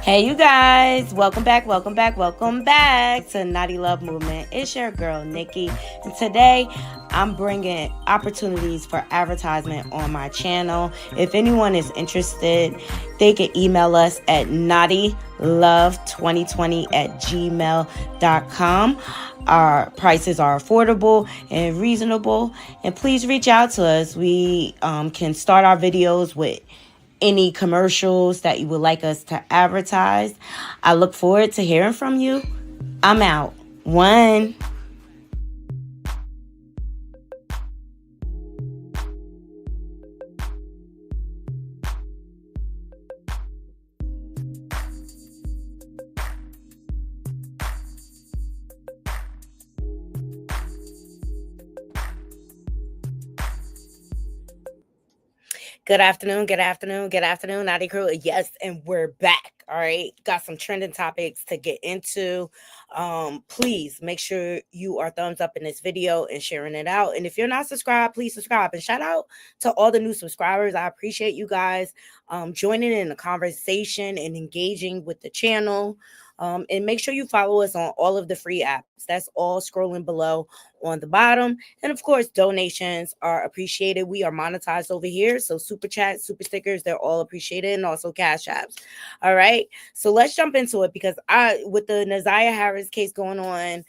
Hey, you guys, welcome back to Naughty Love Movement. It's your girl, Nikki, and today I'm bringing opportunities for advertisement on my channel. If anyone is interested, they can email us at naughtylove2020@gmail.com. Our prices are affordable and reasonable, and please reach out to us. We can start our videos with any commercials that you would like us to advertise. I look forward to hearing from you. I'm out. One. Good afternoon, Naughty Crew. Yes, and we're back. All right. Got some trending topics to get into. Please make sure you are thumbs up in this video and sharing it out. And if you're not subscribed, please subscribe. And shout out to all the new subscribers. I appreciate you guys joining in the conversation and engaging with the channel. And make sure you follow us on all of the free apps. That's all scrolling below on the bottom. And of course, donations are appreciated. We are monetized over here. So super chats, super stickers, they're all appreciated. And also cash apps. All right. So let's jump into it because with the Naziah Harris case going on,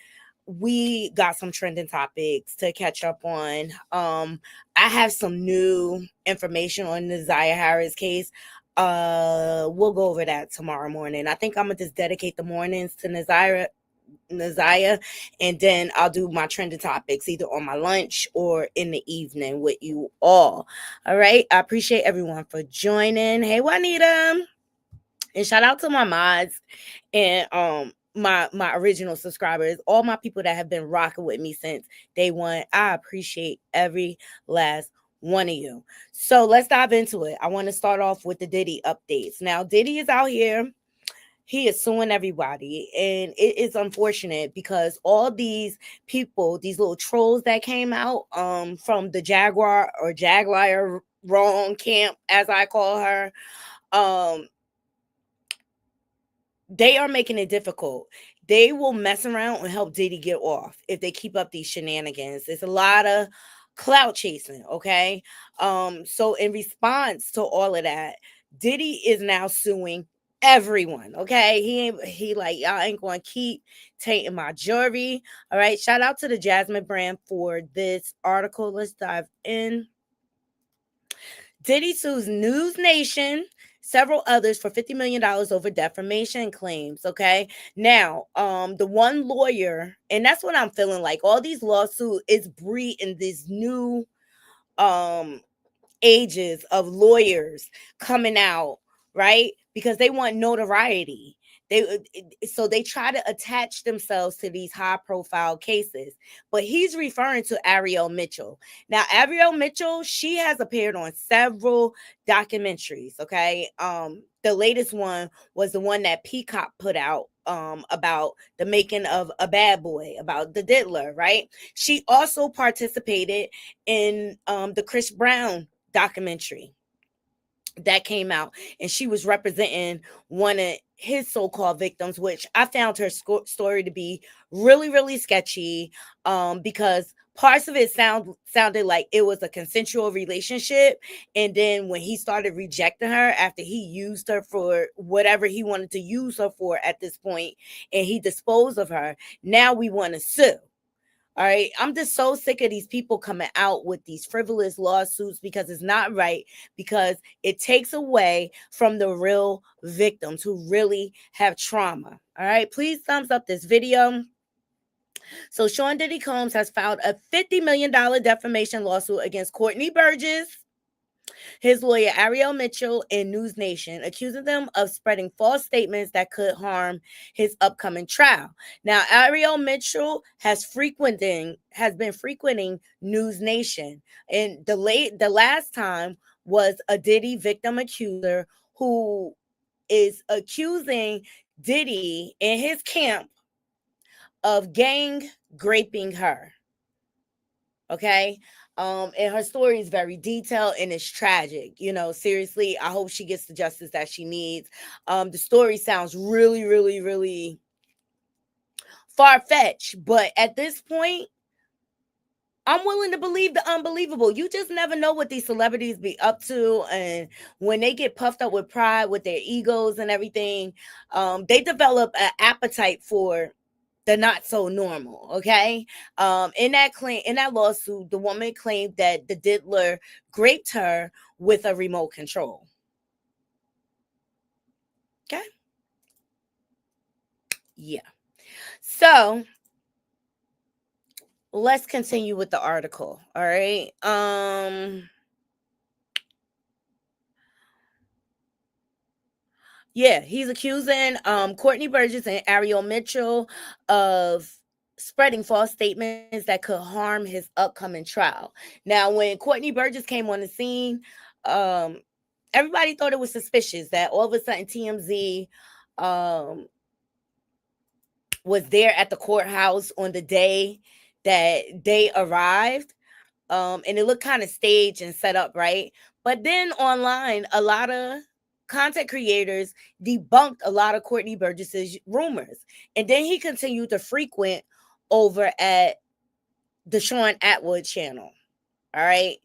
we got some trending topics to catch up on. I have some new information on the Naziah Harris case. We'll go over that tomorrow morning. I think I'm gonna just dedicate the mornings to Naziah, and then I'll do my trending topics either on my lunch or in the evening with you all. All right. I appreciate everyone for joining. Hey, Juanita. And shout out to my mods and my original subscribers, all my people that have been rocking with me since day one. I appreciate every last one of you. So let's dive into it. I want to start off with the Diddy updates. Now, Diddy is out here. He is suing everybody, and it is unfortunate because all these people, these little trolls that came out from the Jaguar wrong camp, as I call her, they are making it difficult. They will mess around and help Diddy get off if they keep up these shenanigans. There's a lot of clout chasing, okay? So in response to all of that, Diddy is now suing everyone, okay? He like, y'all ain't gonna keep tainting my jewelry. All right. Shout out to the Jasmine brand for this article. Let's dive in. Diddy sues News Nation, several others for $50 million over defamation claims. Okay. Now, the one lawyer, and that's what I'm feeling like. All these lawsuits is breeding these new ages of lawyers coming out, right? Because they want notoriety. So they try to attach themselves to these high profile cases. But he's referring to Ariel Mitchell. Now, Ariel Mitchell, she has appeared on several documentaries, okay? The latest one was the one that Peacock put out about the making of A Bad Boy, about the diddler, right? She also participated in the Chris Brown documentary that came out, and she was representing one of his so-called victims, which I found her story to be really, really sketchy, because parts of it sounded like it was a consensual relationship, and then when he started rejecting her after he used her for whatever he wanted to use her for at this point, and he disposed of her, now we want to sue. All right. I'm just so sick of these people coming out with these frivolous lawsuits because it's not right, because it takes away from the real victims who really have trauma. All right. Please thumbs up this video. So Sean Diddy Combs has filed a $50 million defamation lawsuit against Courtney Burgess, his lawyer Ariel Mitchell, and News Nation, accusing them of spreading false statements that could harm his upcoming trial. Now, Ariel Mitchell has been frequenting News Nation, and the last time was a Diddy victim accuser who is accusing Diddy and his camp of gang raping her. Okay. And her story is very detailed and it's tragic. Seriously, I hope she gets the justice that she needs. The story sounds really, really, really far fetched, but at this point, I'm willing to believe the unbelievable. You just never know what these celebrities be up to, and when they get puffed up with pride, with their egos and everything, they develop an appetite for the not so normal. Okay. In that lawsuit, the woman claimed that the diddler raped her with a remote control. Okay. Yeah. So let's continue with the article. All right. Yeah, he's accusing Courtney Burgess and Ariel Mitchell of spreading false statements that could harm his upcoming trial. Now, when Courtney Burgess came on the scene, um, everybody thought it was suspicious that all of a sudden TMZ um, was there at the courthouse on the day that they arrived. And it looked kind of staged and set up, right? But then online, a lot of content creators debunked a lot of Courtney Burgess's rumors. And then he continued to frequent over at the Sean Atwood channel. All right.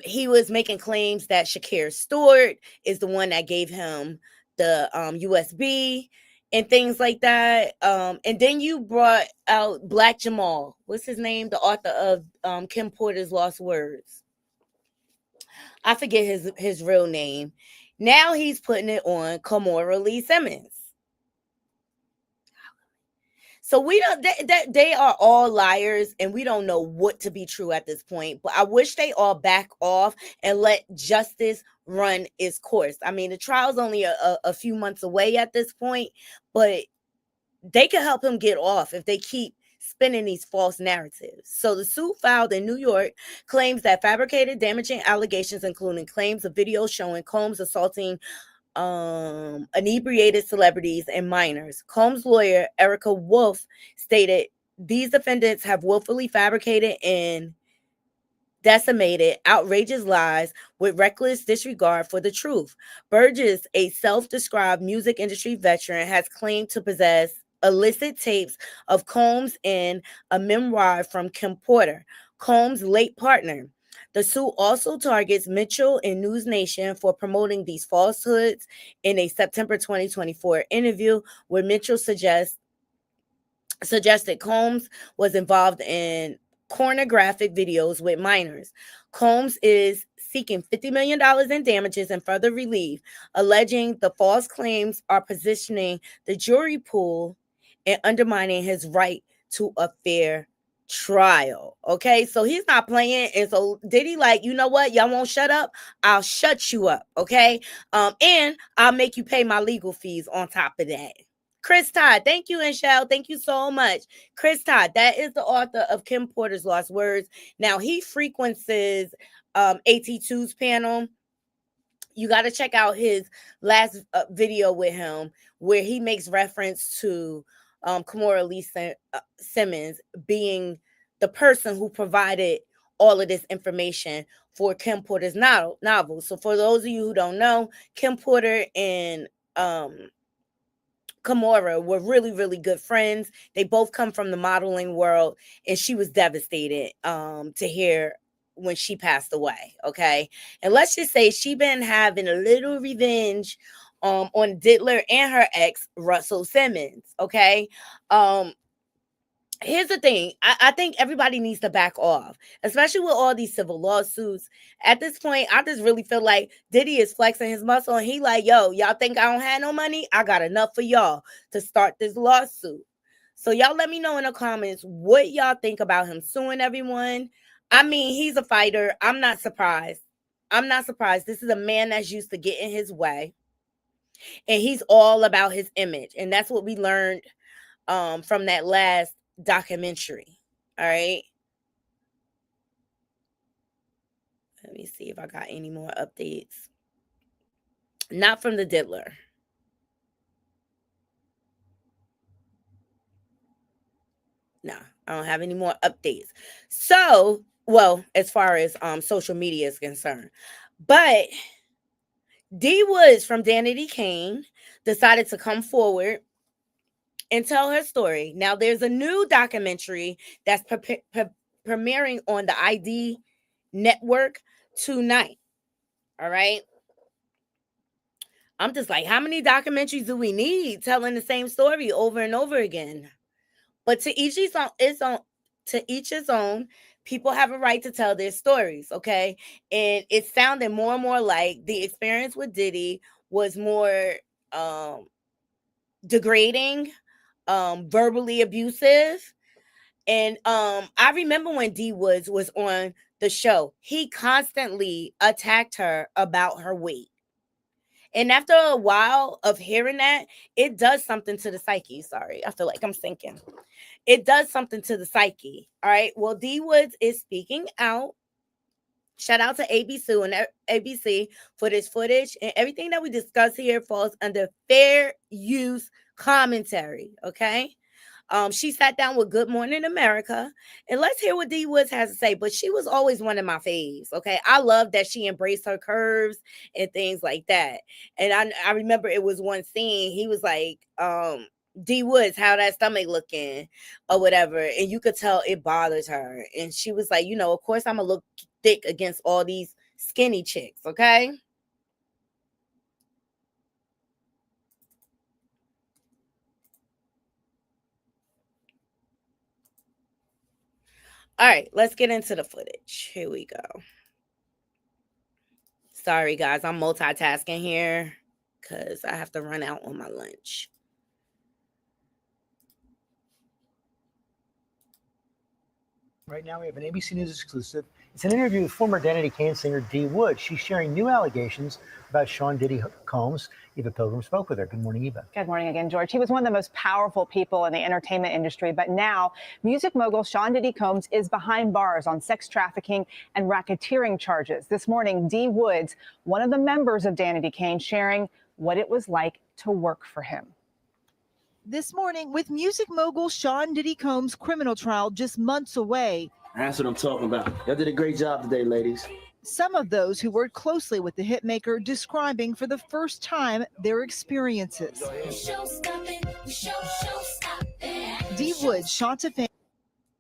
He was making claims that Shakir Stewart is the one that gave him the USB and things like that. And then you brought out Black Jamal. What's his name? The author of Kim Porter's Lost Words. I forget his real name. Now he's putting it on Kamora Lee Simmons. So we don't they are all liars and we don't know what to be true at this point. But I wish they all back off and let justice run its course. I mean, the trial's only a few months away at this point, but they can help him get off if they keep spinning these false narratives. So the suit filed in New York claims that fabricated damaging allegations, including claims of video showing Combs assaulting inebriated celebrities and minors. Combs' lawyer, Erica Wolf, stated these defendants have willfully fabricated and decimated outrageous lies with reckless disregard for the truth. Burgess, a self-described music industry veteran, has claimed to possess illicit tapes of Combs in a memoir from Kemp Porter, Combs' late partner. The suit also targets Mitchell and News Nation for promoting these falsehoods in a September 2024 interview where Mitchell suggested Combs was involved in pornographic videos with minors. Combs is seeking $50 million in damages and further relief, alleging the false claims are positioning the jury pool and undermining his right to a fair trial. Okay, so he's not playing. And so Diddy, like, you know what? Y'all won't shut up. I'll shut you up. Okay. And I'll make you pay my legal fees on top of that. Chris Todd, thank you, Michelle. Thank you so much. Chris Todd, that is the author of Kim Porter's Lost Words. Now, he frequents AT2's panel. You got to check out his last video with him where he makes reference to Kamora Lee Simmons being the person who provided all of this information for Kim Porter's novel. So for those of you who don't know, Kim Porter and Kamora were really, really good friends. They both come from the modeling world, and she was devastated to hear when she passed away. Okay. And let's just say she been having a little revenge on Diddler and her ex, Russell Simmons. Okay. Here's the thing. I think everybody needs to back off, especially with all these civil lawsuits. At this point, I just really feel like Diddy is flexing his muscle and he like, yo, y'all think I don't have no money? I got enough for y'all to start this lawsuit. So y'all let me know in the comments what y'all think about him suing everyone. I mean, he's a fighter. I'm not surprised. I'm not surprised. This is a man that's used to get in his way. And he's all about his image. And that's what we learned from that last documentary. All right. Let me see if I got any more updates. Not from the diddler. Nah, I don't have any more updates. So, well, as far as social media is concerned. But D Woods from Danity Kane decided to come forward and tell her story. Now, there's a new documentary that's premiering on the ID network tonight. All right. I'm just like, how many documentaries do we need telling the same story over and over again? But to each his own, to each his own. People have a right to tell their stories, okay? And it sounded more and more like the experience with Diddy was more um degrading, verbally abusive. And I remember when D Woods was on the show, he constantly attacked her about her weight. And after a while of hearing that, it does something to the psyche. Sorry, I feel like I'm sinking. It does something to the psyche. All right. Well, D Woods is speaking out. Shout out to ABC for this footage, and everything that we discuss here falls under fair use commentary. Okay. She sat down with Good Morning America, and let's hear what D Woods has to say. But she was always one of my faves. Okay, I love that she embraced her curves and things like that. And I remember it was one scene he was like, D Woods, how that stomach looking or whatever, and you could tell it bothers her. And she was like, of course I'm gonna look thick against all these skinny chicks. Okay. All right, let's get into the footage. Here we go. Sorry, guys, I'm multitasking here because I have to run out on my lunch. Right now, we have an ABC News exclusive. It's an interview with former Danity Kane singer Dee Woods. She's sharing new allegations about Sean Diddy Combs. Eva Pilgrim spoke with her. Good morning, Eva. Good morning again, George. He was one of the most powerful people in the entertainment industry, but now music mogul Sean Diddy Combs is behind bars on sex trafficking and racketeering charges. This morning, Dee Woods, one of the members of Danity Kane, sharing what it was like to work for him. This morning, with music mogul Sean Diddy Combs' criminal trial just months away. That's what I'm talking about. Y'all did a great job today, ladies. Some of those who worked closely with the hitmaker describing for the first time their experiences. Dee Woods shot to fame,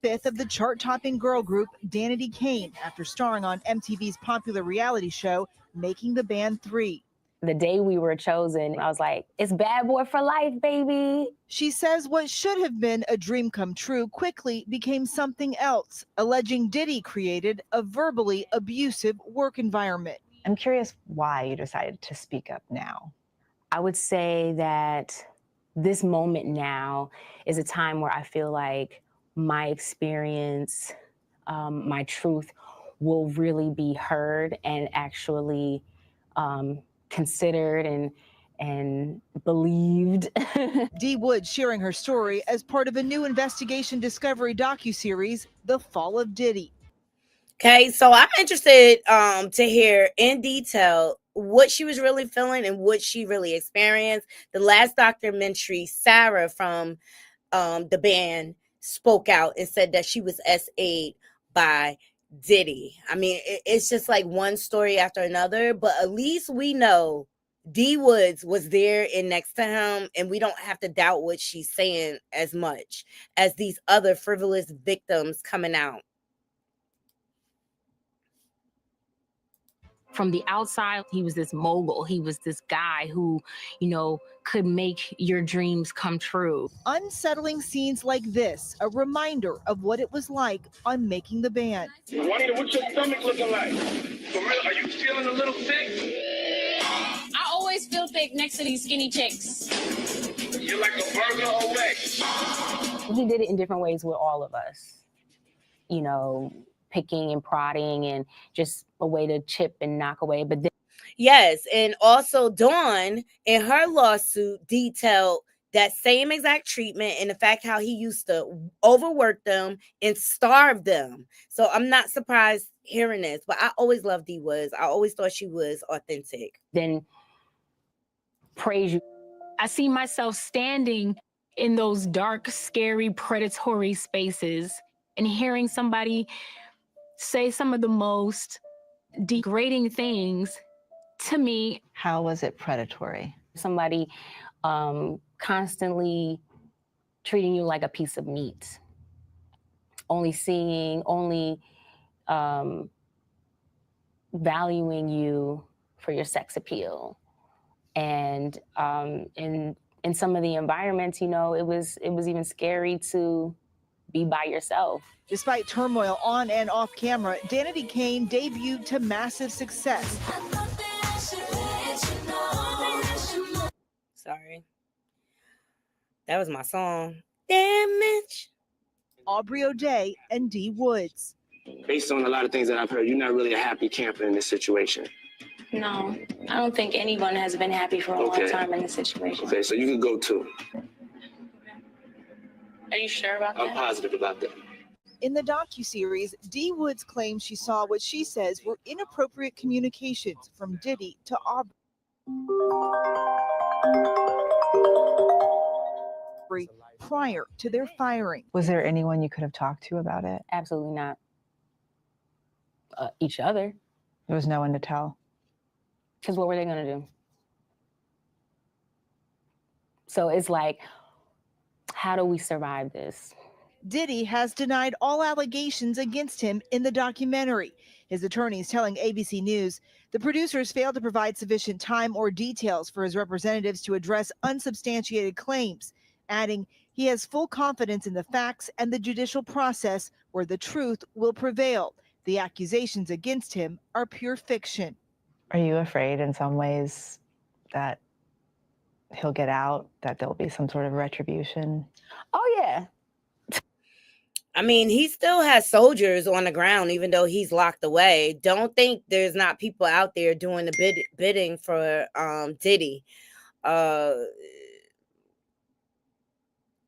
fifth of the chart-topping girl group Danity Kane after starring on MTV's popular reality show Making the Band 3. The day we were chosen, I was like, it's bad boy for life, baby. She says what should have been a dream come true quickly became something else, alleging Diddy created a verbally abusive work environment. I'm curious why you decided to speak up now. I would say that this moment now is a time where I feel like my experience, my truth will really be heard and actually considered and believed. Dee Woods sharing her story as part of a new investigation discovery docuseries, The Fall of Diddy. Okay, so I'm interested to hear in detail what she was really feeling and what she really experienced. The last documentary, Sarah from the band spoke out and said that she was SA'd by Diddy. I mean, it's just like one story after another, but at least we know D Woods was there and next to him, and we don't have to doubt what she's saying as much as these other frivolous victims coming out. From the outside, he was this mogul. He was this guy who, could make your dreams come true. Unsettling scenes like this, a reminder of what it was like on Making the Band. Juanita, what's your stomach looking like? For real, are you feeling a little thick? I always feel thick next to these skinny chicks. You're like a burger away. He did it in different ways with all of us. Picking and prodding and just a way to chip and knock away. But yes, and also Dawn in her lawsuit detailed that same exact treatment and the fact how he used to overwork them and starve them. So I'm not surprised hearing this, but I always loved D Woods. I always thought she was authentic. Then praise you. I see myself standing in those dark, scary, predatory spaces and hearing somebody say some of the most degrading things to me. How was it predatory? Somebody constantly treating you like a piece of meat, only valuing you for your sex appeal. And in some of the environments, it was even scary to be by yourself. Despite turmoil on and off camera, Danity Kane debuted to massive success. Sorry. That was my song. Damage. Aubrey O'Day and D Woods. Based on a lot of things that I've heard, you're not really a happy camper in this situation. No, I don't think anyone has been happy for a long time in this situation. Okay, so you can go too. Are you sure about that? I'm positive about that. In the docuseries, D Woods claims she saw what she says were inappropriate communications from Diddy to Aubrey prior to their firing. Was there anyone you could have talked to about it? Absolutely not. Each other. There was no one to tell. Because what were they going to do? So it's like, how do we survive this? Diddy has denied all allegations against him in the documentary. His attorneys telling ABC News the producers failed to provide sufficient time or details for his representatives to address unsubstantiated claims, adding he has full confidence in the facts and the judicial process where the truth will prevail. The accusations against him are pure fiction. Are you afraid in some ways that he'll get out, that there'll be some sort of retribution? Oh, yeah. I mean, he still has soldiers on the ground, even though he's locked away. Don't think there's not people out there doing the bidding for Diddy.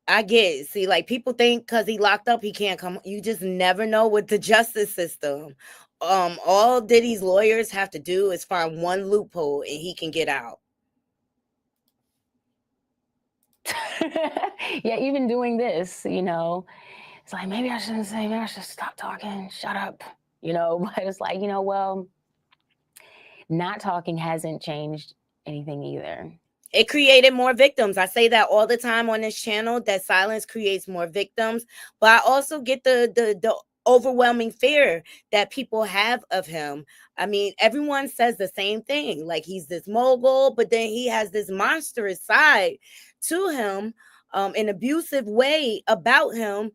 I get, see, like people think because he locked up, he can't come. You just never know with the justice system. All Diddy's lawyers have to do is find one loophole and he can get out. Yeah, even doing this, it's like, maybe I shouldn't say, maybe I should stop talking, shut up, but it's like, well, not talking hasn't changed anything either. It created more victims. I say that all the time on this channel, that silence creates more victims. But I also get the overwhelming fear that people have of him. I mean, everyone says the same thing. Like he's this mogul, but then he has this monstrous side to him, an abusive way about him,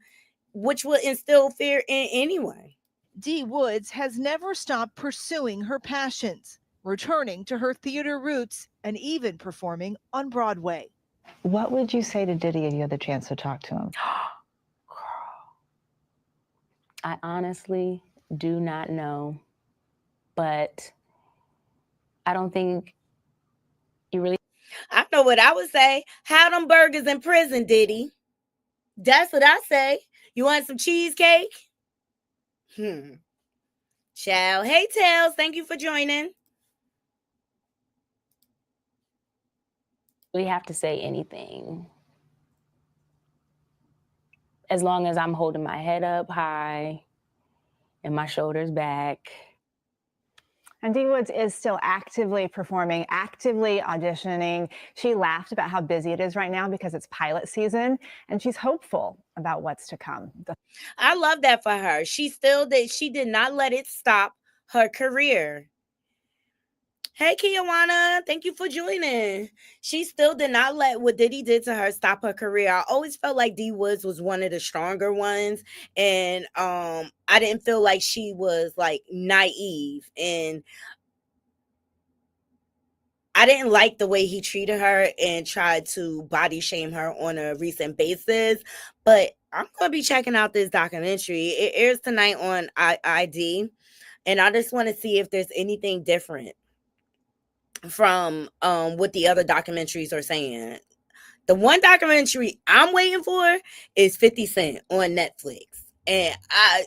which will instill fear in anyone. D Woods has never stopped pursuing her passions, returning to her theater roots and even performing on Broadway. What would you say to Diddy if you had the chance to talk to him? I honestly do not know, but I don't think you really. I know what I would say. How them burgers in prison, Diddy? That's what I say. You want some cheesecake? Ciao. Hey, Tails. Thank you for joining. We have to say anything. As long as I'm holding my head up high and my shoulders back. And D Woods is still actively performing, actively auditioning. She laughed about how busy it is right now because it's pilot season, and she's hopeful about what's to come. I love that for her. She did not let it stop her career. Hey, Kiawana, thank you for joining. She still did not let what Diddy did to her stop her career. I always felt like D Woods was one of the stronger ones, and I didn't feel like she was like naive, and I didn't like the way he treated her and tried to body shame her on a recent basis. But I'm gonna be checking out this documentary. It airs tonight on ID, and I just want to see if there's anything different from what the other documentaries are saying. The one documentary I'm waiting for is 50 Cent on Netflix. And I,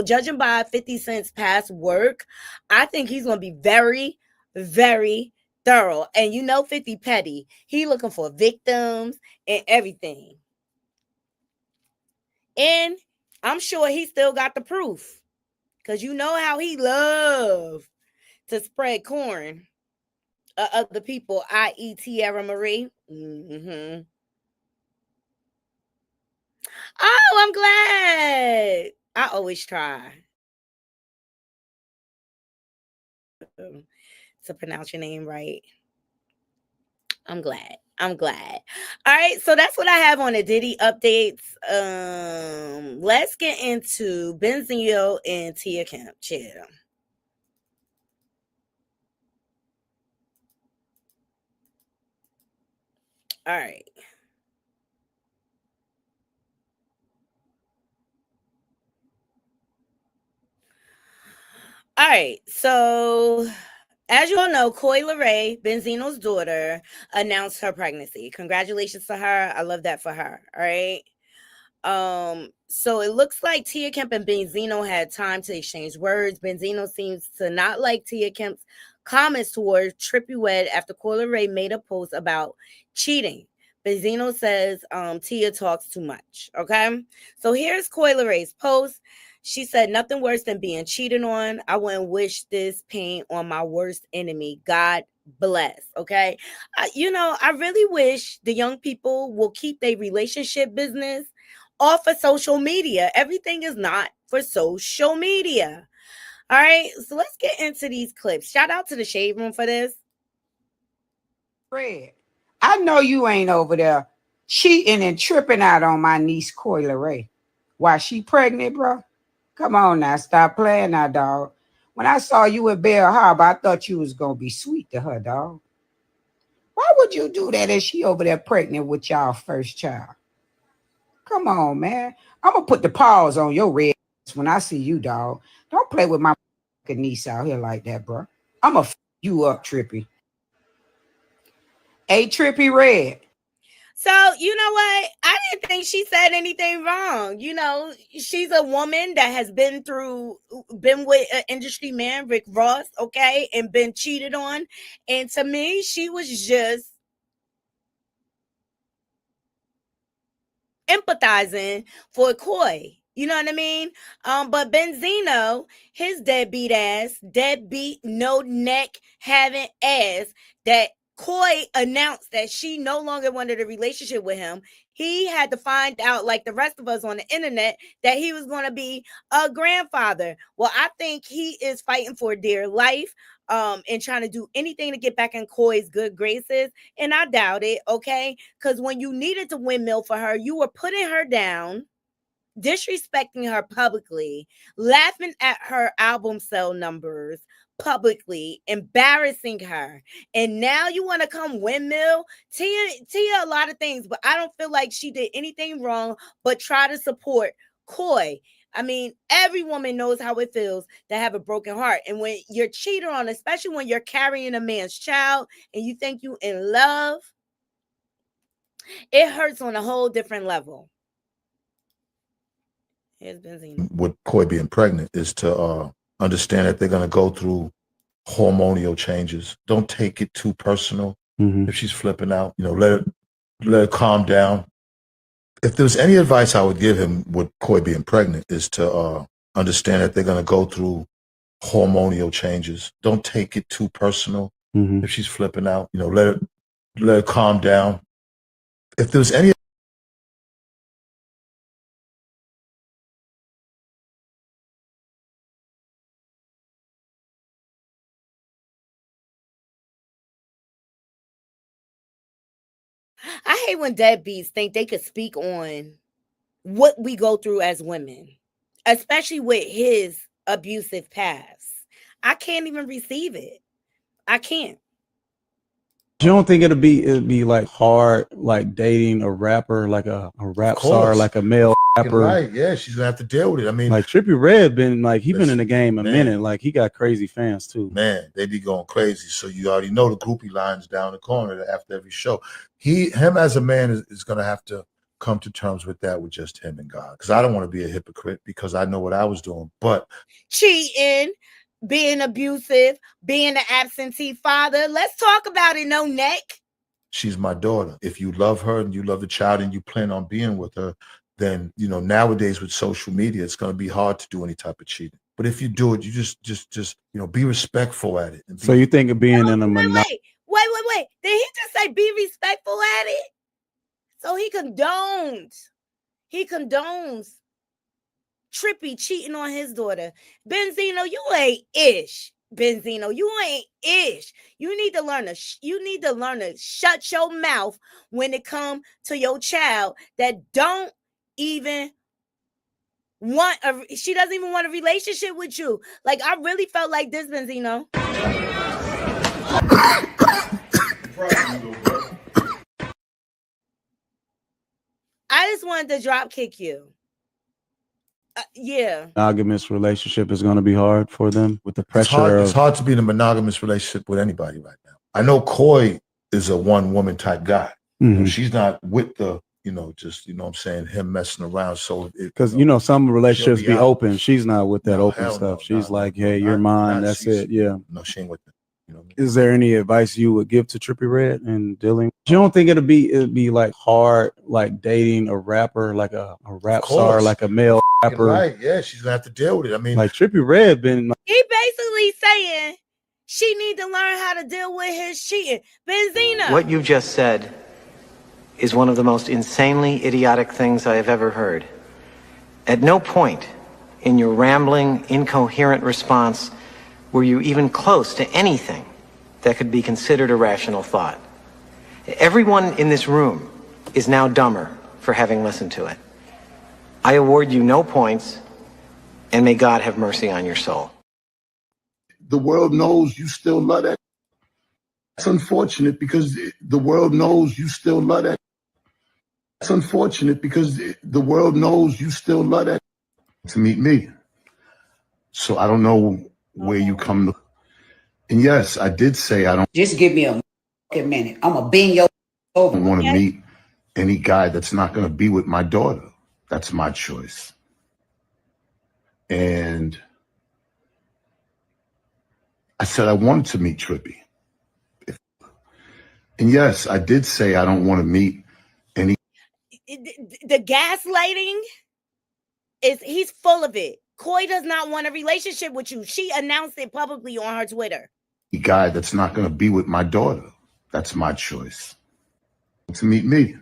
judging by 50 Cent's past work, I think he's going to be very, very thorough. And 50 petty. He looking for victims and everything. And I'm sure he still got the proof. Because you know how he loved to spread corn other people, i.e. Tierra Marie. Mm-hmm. Oh, I'm glad. I always try to pronounce your name right. I'm glad. I'm glad. All right, so that's what I have on the Diddy updates. Let's get into Benzino and Tia Kemp. Chill. All right. All right. So, as you all know, Coi Leray, Benzino's daughter, announced her pregnancy. Congratulations to her. I love that for her. All right. So it looks like Tia Kemp and Benzino had time to exchange words. Benzino seems to not like Tia Kemp's comments toward Trippie Redd after Coi Leray made a post about cheating. Benzino says Tia talks too much. Okay, so here's Coi Leray's post. She said, "Nothing worse than being cheated on. I wouldn't wish this pain on my worst enemy. God bless." Okay, I really wish the young people will keep their relationship business off of social media. Everything is not for social media. All right, so let's get into these clips. Shout out to the Shade Room for this. Fred, I know you ain't over there cheating and tripping out on my niece Coi Leray. Why, she pregnant, bro? Come on now, stop playing now, dog. When I saw you in Bell Harbor, I thought you was gonna be sweet to her, dog. Why would you do that if she over there pregnant with y'all first child? Come on, man. I'm gonna put the pause on your red when I see you, dog. Don't play with my niece out here like that, bro. I'm gonna you up, Trippie. Hey, Trippie Redd. So, you know what? I didn't think she said anything wrong. She's a woman that has been with an industry man, Rick Ross, okay, and been cheated on. And to me, she was just empathizing for Coi. You know what I mean? But Benzino, his deadbeat ass, no neck having ass, that Coi announced that she no longer wanted a relationship with him. He had to find out, like the rest of us on the internet, that he was going to be a grandfather. Well, I think he is fighting for dear life, and trying to do anything to get back in Coi's good graces. And I doubt it, okay? Because when you needed to windmill for her, you were putting her down, disrespecting her publicly, laughing at her album sale numbers publicly, embarrassing her. And now you want to come windmill? Tia a lot of things, but I don't feel like she did anything wrong but try to support Coi. I mean, every woman knows how it feels to have a broken heart. And when you're cheated on, especially when you're carrying a man's child and you think you in love, it hurts on a whole different level. Here's Benzino. With Coi being pregnant is to understand that they're going to go through hormonal changes. Don't take it too personal. If she's flipping out, let her calm down. If there's any advice I would give him with Coi being pregnant is to understand that they're going to go through hormonal changes. Don't take it too personal. If she's flipping out, let her calm down. If there's any I hate when deadbeats think they could speak on what we go through as women, especially with his abusive past. I can't even receive it. I can't. You don't think it'd be like hard, like dating a rapper, like a rap star, like a male rapper? Right, yeah, she's gonna have to deal with it. I mean, like Trippie Redd been like been in the game a minute, like he got crazy fans too. Man, they be going crazy. So you already know the groupie lines down the corner after every show. Him as a man is gonna have to come to terms with that with just him and God. Because I don't want to be a hypocrite because I know what I was doing, but cheating, being abusive, being an absentee father. Let's talk about it, no neck. She's my daughter. If you love her and you love the child and you plan on being with her, then, you know, nowadays with social media, it's going to be hard to do any type of cheating. But if you do it, you just, you know, be respectful at it. So you think of being in a Wait. Did he just say be respectful at it? So he condones Trippy cheating on his daughter. Benzino, you ain't ish. Benzino, you ain't ish. You need to learn to shut your mouth when it comes to your child that don't even she doesn't even want a relationship with you. Like, I really felt like this, Benzino. I just wanted to drop kick you. Yeah. Monogamous relationship is going to be hard for them with the pressure. It's hard to be in a monogamous relationship with anybody right now. I know Coy is a one-woman type guy. You know, she's not with the, you know, just, you know what I'm saying, him messing around. So because, you know, some relationships be open. She's not with that open stuff. She's like, hey, you're mine. That's it. Yeah. No, she ain't with that. You know, is there any advice you would give to Trippie Redd in dealing? You don't think it'd be like hard, like dating a rapper, like a rap star, like a male rapper? Right, yeah, she's gonna have to deal with it. I mean, like Trippie Redd been. He basically saying she need to learn how to deal with his cheating. Benzino. What you just said is one of the most insanely idiotic things I have ever heard. At no point in your rambling, incoherent response were you even close to anything that could be considered a rational thought. Everyone in this room is now dumber for having listened to it. I award you no points, and may God have mercy on your soul. The world knows you still love that. It's unfortunate because the world knows you still love that. It's unfortunate because the world knows you still love that. To meet me. So I don't know where you come to. And yes, I did say I don't. Just give me a minute. I'm going to bend your over. I don't want to meet any guy that's not going to be with my daughter. That's my choice. And I said I wanted to meet Trippie. And yes, I did say I don't want to meet any. The gaslighting he's full of it. Coy does not want a relationship with you. She announced it publicly on her Twitter. Guy that's not going to be with my daughter. That's my choice. To meet me.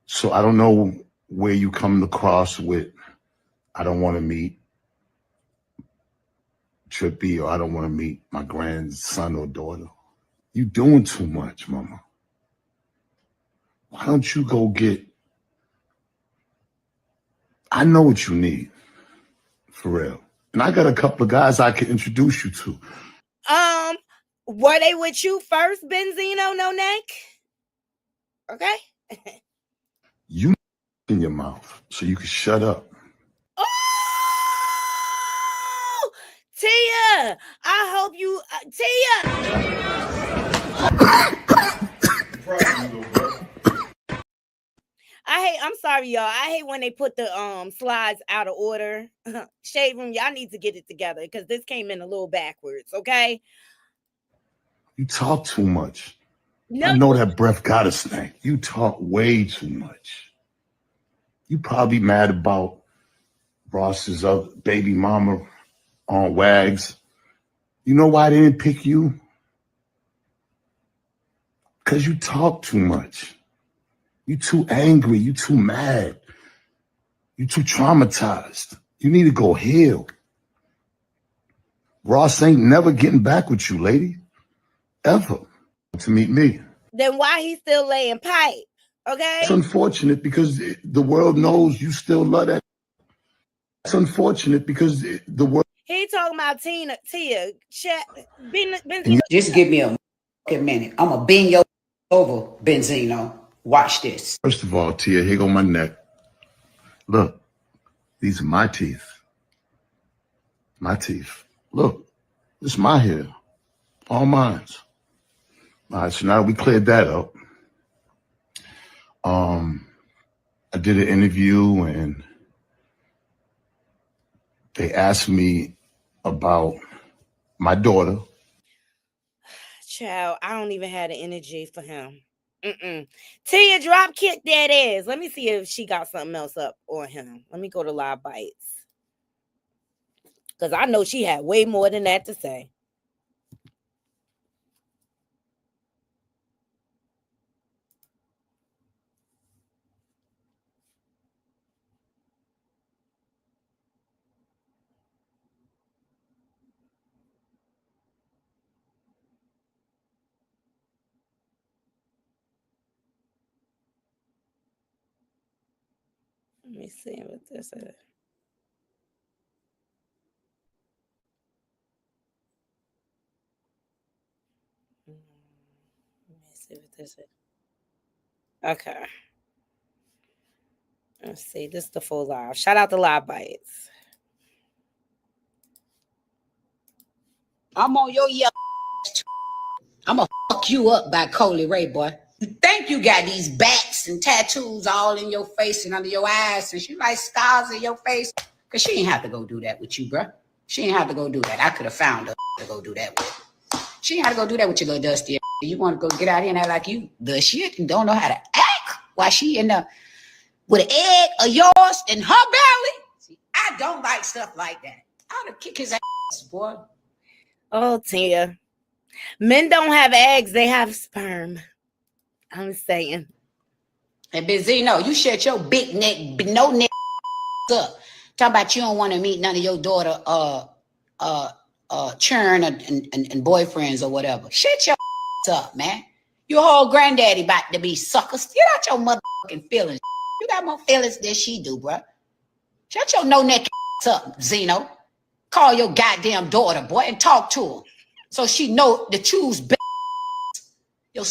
So I don't know where you come across with, I don't want to meet Trippie, or I don't want to meet my grandson or daughter. You doing too much, mama. Why don't you go get, I know what you need, for real. And I got a couple of guys I can introduce you to. Were they with you first, Benzino, no neck? Okay. You in your mouth so you can shut up. Oh, Tia, I hope you, I'm sorry, y'all. I hate when they put the slides out of order. Shade Room, y'all need to get it together because this came in a little backwards, okay? You talk too much. No, I know that breath got a stank. You talk way too much. You probably mad about Ross's other baby mama on Wags. You know why they didn't pick you? Because you talk too much. You too angry. You too mad. You too traumatized. You need to go heal. Ross ain't never getting back with you, lady. Ever. To meet me. Then why he still laying pipe? Okay. It's unfortunate because the world knows you still love that. It's unfortunate because the world. He talking about Tia. Just give me a minute. I'm going to bend your over, Benzino. Watch this. First of all, Tia, here go my neck. Look, these are my teeth. My teeth. Look, this is my hair. All mine. All right, so now we cleared that up. I did an interview and they asked me about my daughter. Child, I don't even have the energy for him. Tia drop kick that ass. Let me see if she got something else up on him. Let me go to Live Bites. Because I know she had way more than that to say. Let me see what this is. Let me see what this is. Okay. Let's see. This is the full live. Shout out to Live Bites. I'm on your I'm gonna fuck you up by Coley Ray, boy. You think you got these bats and tattoos all in your face and under your eyes, and she like scars in your face? Cause she ain't have to go do that with you, bruh. She ain't have to go do that. I could have found her to go do that with. She ain't have to go do that with your little dusty. You want to go get out here and act like you the shit and don't know how to act while she in the with an egg of yours in her belly. See, I don't like stuff like that. I'd have kicked his ass, boy. Oh, Tia. Men don't have eggs, they have sperm. I'm saying. And Benzino, you shut your big neck, no neck up. Talk about you don't want to meet none of your daughter churn and boyfriends or whatever. Shut your up, man. Your whole granddaddy about to be suckers. Get out your motherfucking feelings. You got more feelings than she do, bro. Shut your no neck up, Zeno. Call your goddamn daughter, boy, and talk to her so she know to choose best. Your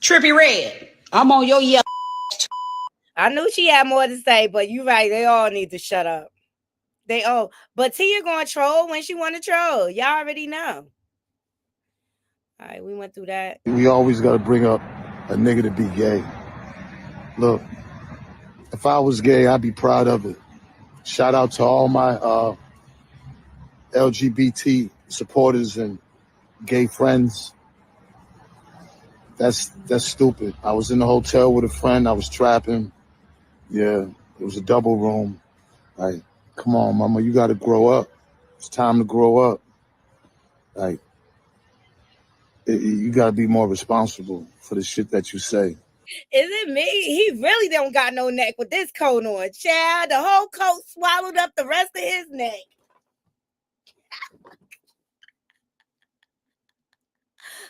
Trippy Red, I'm on your yellow. I knew she had more to say, but you're right. They all need to shut up. They all. But Tia gonna troll when she want to troll. Y'all already know. All right, we went through that. We always got to bring up a nigga to be gay. Look, if I was gay, I'd be proud of it. Shout out to all my LGBT supporters and gay friends. That's stupid. I was in the hotel with a friend. I was trapping. Yeah, it was a double room. Like, come on, mama, you got to grow up. It's time to grow up. Like, you got to be more responsible for the shit that you say. Is it me? He really don't got no neck with this coat on. Child, the whole coat swallowed up the rest of his neck.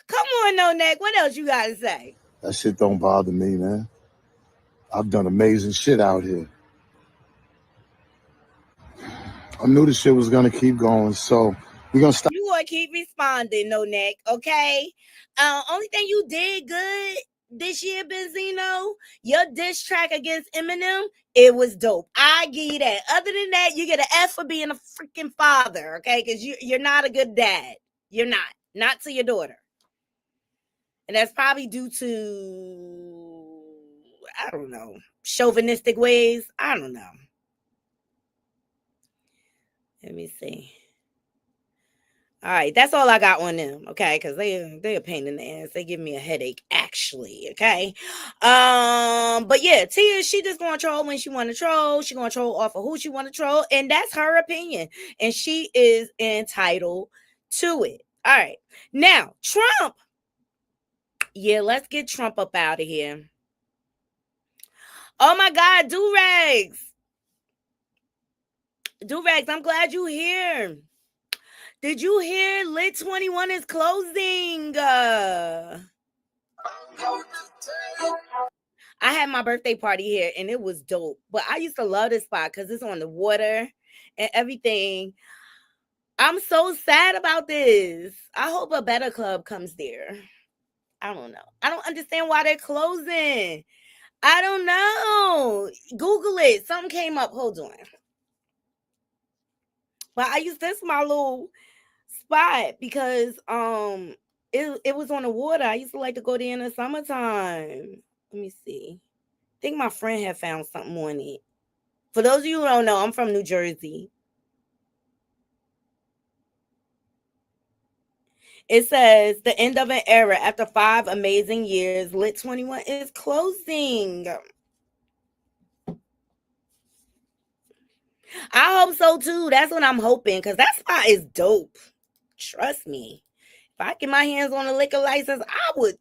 Come on, no neck. What else you got to say? That shit don't bother me, man. I've done amazing shit out here. I knew the shit was gonna keep going, so we're gonna stop. You gonna keep responding, no neck, okay? Only thing you did good this year, Benzino, your diss track against Eminem, it was dope. I give you that. Other than that, you get an F for being a freaking father, okay? Because you're not a good dad. You're not to your daughter. And that's probably due to, I don't know, chauvinistic ways. I don't know. Let me see. All right, that's all I got on them, okay? Because they're a pain in the ass. They give me a headache, actually, okay? But yeah, Tia, she just gonna troll when she want to troll. She gonna troll off of who she want to troll, and that's her opinion, and she is entitled to it. All right, now Trump. Yeah, let's get Trump up out of here. Oh my God, do-rags, I'm glad you here. Did you hear Lit 21 is closing? I had my birthday party here and it was dope. But I used to love this spot because it's on the water and everything. I'm so sad about this. I hope a better club comes there. I don't know. I don't understand why they're closing. I don't know. Google it. Something came up. Hold on. But this my little spot because it was on the water. I used to like to go there in the summertime. Let me see. I think my friend had found something on it. For those of you who don't know, I'm from New Jersey. It says the end of an era after 5 amazing years. Lit 21 is closing. I hope so too. That's what I'm hoping, because that spot is dope. Trust me. If I get my hands on a liquor license, I would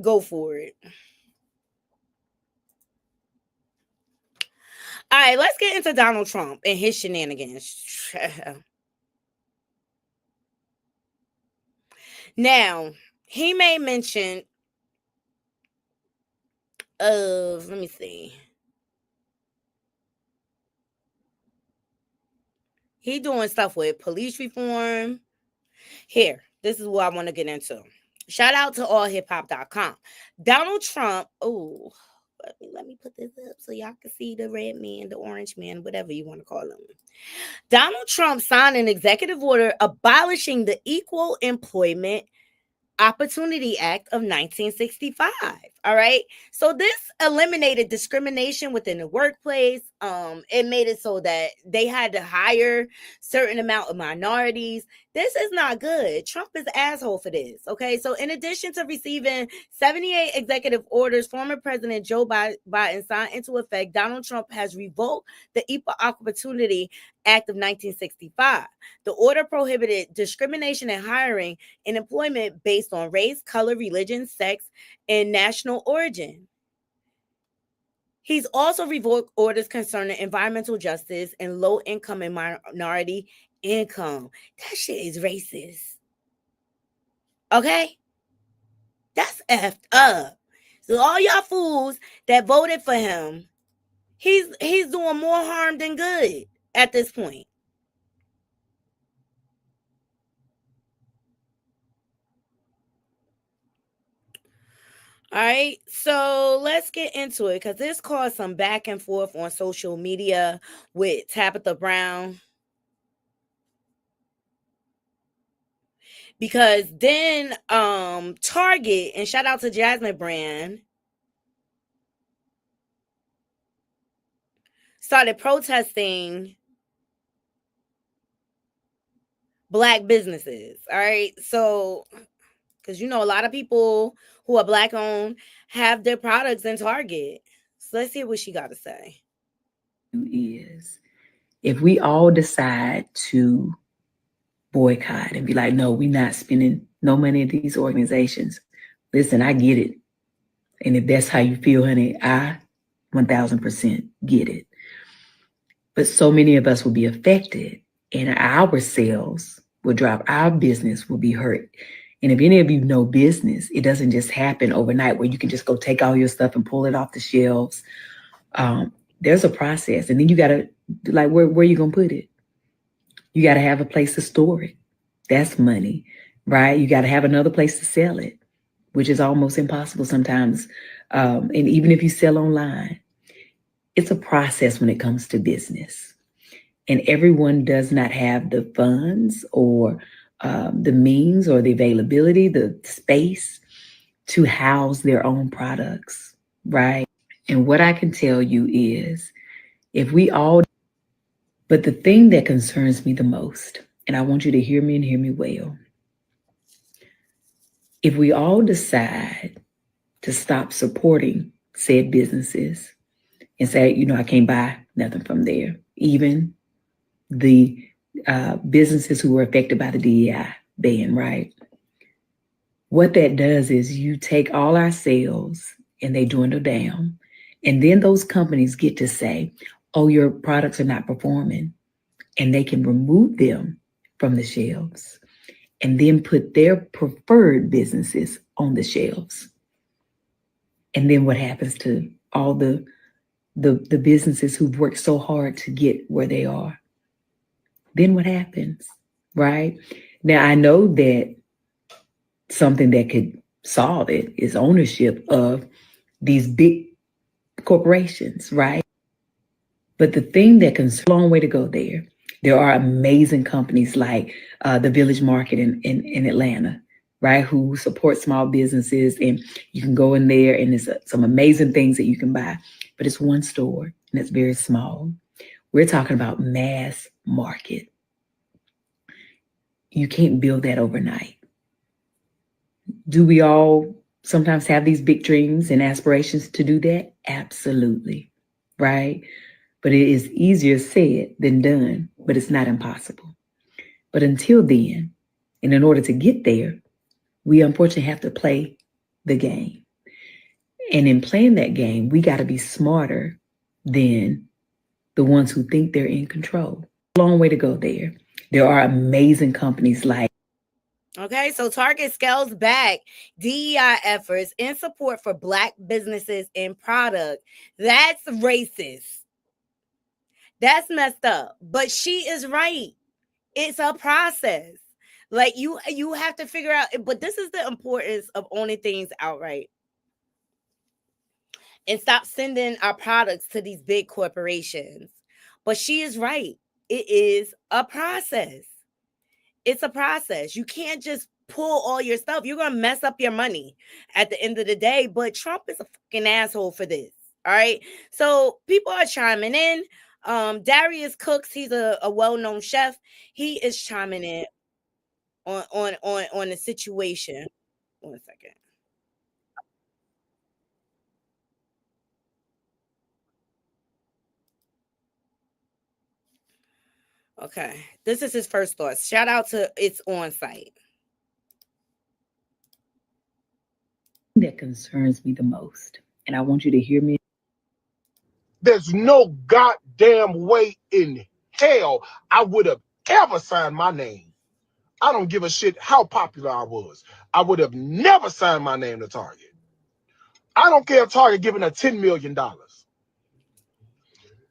go for it. All right, let's get into Donald Trump and his shenanigans. Now, he made mention of, let me see. He doing stuff with police reform. Here, this is what I want to get into. Shout out to allhiphop.com. Donald Trump, let me put this up so y'all can see the red man, the orange man, whatever you want to call him. Donald Trump signed an executive order abolishing the Equal Employment Opportunity Act of 1965. All right. So this eliminated discrimination within the workplace. It made it so that they had to hire certain amount of minorities. This is not good. Trump is an asshole for this. Okay. So in addition to receiving 78 executive orders, former President Joe Biden signed into effect, Donald Trump has revoked the Equal Opportunity Act of 1965. The order prohibited discrimination in hiring and employment based on race, color, religion, sex, and national origin. He's also revoked orders concerning environmental justice and low income and minority income. That shit is racist. Okay? That's effed up. So all y'all fools that voted for him, he's doing more harm than good at this point. All right, so let's get into it, because this caused some back and forth on social media with Tabitha Brown. Because then Target, and shout out to Jasmine Brand, started protesting Black businesses. All right, so because a lot of people who are Black owned have their products in Target. So let's hear what she got to say. Is if we all decide to boycott and be like, no, we're not spending no money at these organizations. Listen, I get it. And if that's how you feel, honey, I 1000% get it. But so many of us will be affected, and our sales will drop. Our business will be hurt. And if any of you know business, it doesn't just happen overnight where you can just go take all your stuff and pull it off the shelves. There's a process. And then you got to, like, where you going to put it? You got to have a place to store it. That's money, right? You got to have another place to sell it, which is almost impossible sometimes. And even if you sell online, it's a process when it comes to business. And everyone does not have the funds or the means or the availability, the space to house their own products, right? And what I can tell you is if we all, but the thing that concerns me the most, and I want you to hear me and hear me well, if we all decide to stop supporting said businesses and say, I can't buy nothing from there, even the businesses who were affected by the DEI ban, right? What that does is you take all our sales and they dwindle down. And then those companies get to say, oh, your products are not performing. And they can remove them from the shelves and then put their preferred businesses on the shelves. And then what happens to all the businesses who've worked so hard to get where they are? Then what happens, right? Now, I know that something that could solve it is ownership of these big corporations, right? But the thing that can, a long way to go there. There are amazing companies like the Village Market in Atlanta, right? Who support small businesses, and you can go in there and there's some amazing things that you can buy, but it's one store and it's very small. We're talking about mass market. You can't build that overnight. Do we all sometimes have these big dreams and aspirations to do that? Absolutely, right? But it is easier said than done, but it's not impossible. But until then, and in order to get there, we unfortunately have to play the game. And in playing that game, we got to be smarter than the ones who think they're in control. A long way to go there. There are amazing companies like. Okay, so Target scales back DEI efforts in support for Black businesses and product. That's racist. That's messed up. But she is right. It's a process. Like you have to figure out, but this is the importance of owning things outright. And stop sending our products to these big corporations. But she is right. It is a process. It's a process. You can't just pull all your stuff. You're going to mess up your money at the end of the day. But Trump is a fucking asshole for this. All right. So people are chiming in. Darius Cooks, he's a well-known chef. He is chiming in on the situation. 1 second. Okay. This is his first thoughts. Shout out to It's On Site. That concerns me the most, and I want you to hear me. There's no goddamn way in hell I would have ever signed my name. I don't give a shit how popular I was. I would have never signed my name to Target. I don't care if Target giving her $10 million.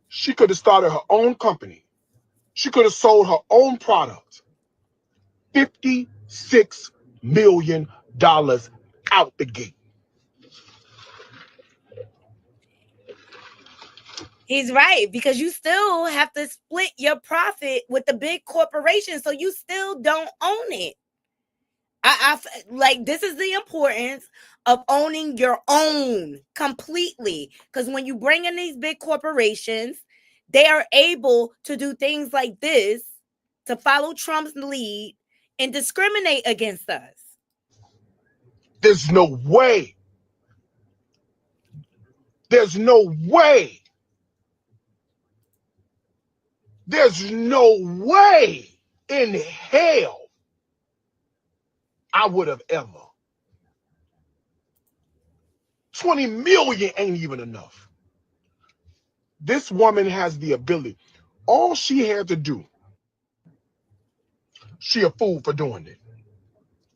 She could have started her own company. She could have sold her own product. $56 million out the gate. He's right, because you still have to split your profit with the big corporation, so you still don't own it. I like, this is the importance of owning your own completely, because when you bring in these big corporations, they are able to do things like this to follow Trump's lead and discriminate against us. There's no way. There's no way. There's no way in hell I would have ever. 20 million ain't even enough. This woman has the ability. All she had to do, she a fool for doing it.